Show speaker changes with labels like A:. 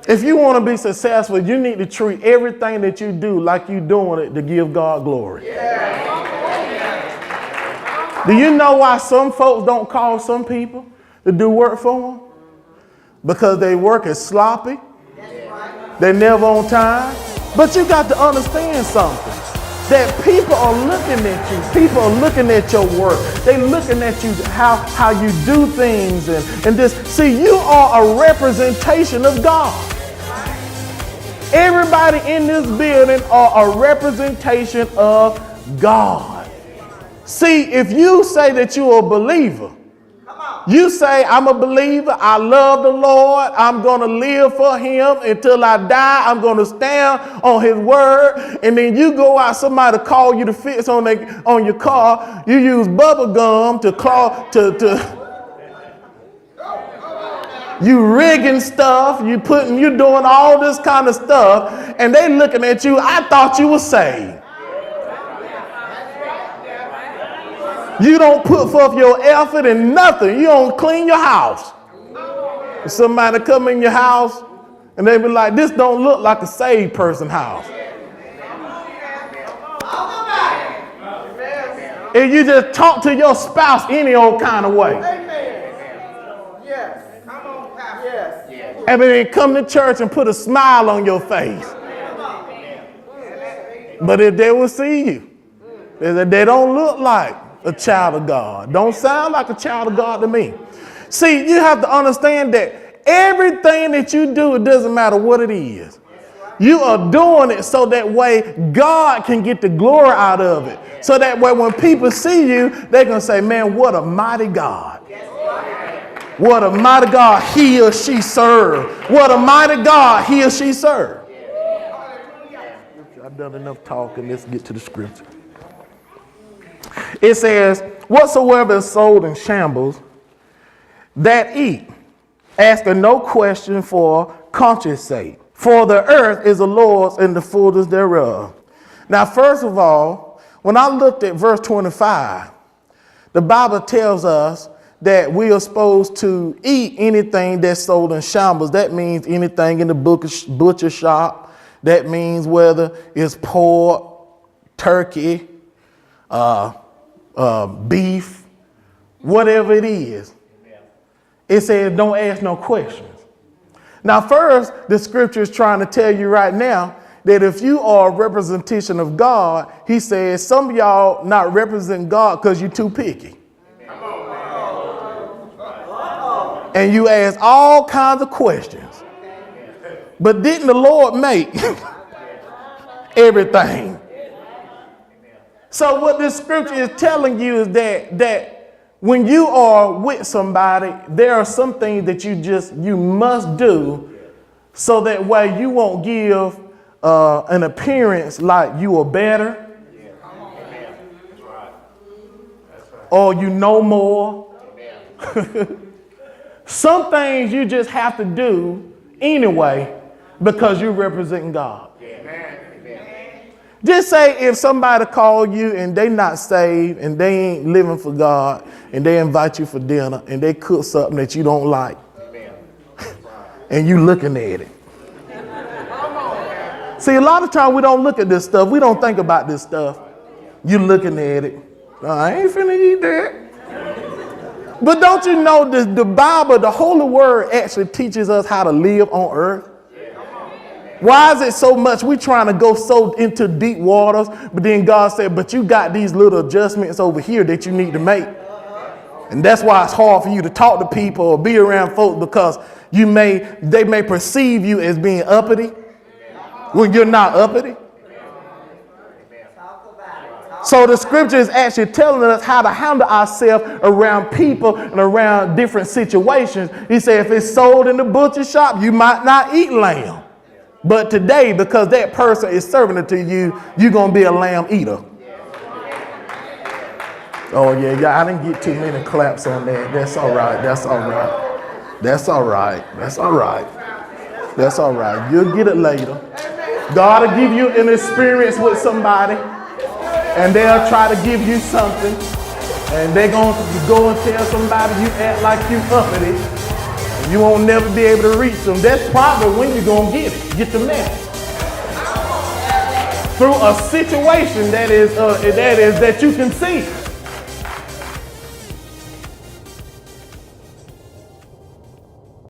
A: If you want to be successful, you need to treat everything that you do like you're doing it to give God glory. Do you know why some folks don't call some people to do work for them? Because they work is sloppy. They're never on time. But you got to understand something. That people are looking at you. People are looking at your work. They're looking at you, how you do things. And this. See, you are a representation of God. Everybody in this building are a representation of God. See, if you say that you're a believer, you say, I'm a believer, I love the Lord, I'm going to live for him until I die, I'm going to stand on his word, and then you go out, somebody call you to fix on your car, you use bubble gum to you rigging stuff, you doing all this kind of stuff, and they looking at you, I thought you were saved. You don't put forth your effort and nothing. You don't clean your house. If somebody come in your house and they be like, this don't look like a saved person house. And you just talk to your spouse any old kind of way. And then come to church and put a smile on your face. But if they will see you, they don't look like a child of God. Don't sound like a child of God to me. See, you have to understand that everything that you do, it doesn't matter what it is. You are doing it so that way God can get the glory out of it. So that way when people see you, they're going to say, man, what a mighty God. What a mighty God he or she served. What a mighty God he or she served. I've done enough talking. Let's get to the scripture. It says, whatsoever is sold in shambles, that eat, asking no question for conscience sake. For the earth is the Lord's and the fullness thereof. Now, first of all, when I looked at verse 25, the Bible tells us that we are supposed to eat anything that's sold in shambles. That means anything in the butcher shop. That means whether it's pork, turkey, beef, whatever it is. It says don't ask no questions. Now first, the scripture is trying to tell you right now that if you are a representation of God, he says some of y'all not represent God because you're too picky. And you ask all kinds of questions. But didn't the Lord make everything? So what this scripture is telling you is that when you are with somebody, there are some things that you must do so that way you won't give an appearance like you are better or you know more. Some things you just have to do anyway because you're representing God. Just say if somebody called you and they not saved and they ain't living for God and they invite you for dinner and they cook something that you don't like and you looking at it. See, a lot of times we don't look at this stuff. We don't think about this stuff. You looking at it. I ain't finna eat that. But don't you know the Bible, the Holy Word actually teaches us how to live on earth? Why is it so much we trying to go so into deep waters, but then God said, but you got these little adjustments over here that you need to make. And that's why it's hard for you to talk to people or be around folks because they may perceive you as being uppity when you're not uppity. So the scripture is actually telling us how to handle ourselves around people and around different situations. He said if it's sold in the butcher shop, you might not eat lamb. But today, because that person is serving it to you, you're going to be a lamb eater. Oh, yeah, I didn't get too many claps on that. That's all right. That's all right. That's all right. That's all right. That's all right. You'll get it later. God will give you an experience with somebody, and they'll try to give you something, and they're going to go and tell somebody you act like you uppity. You won't never be able to reach them. That's probably when you're going to get the message. Through a situation that you can see.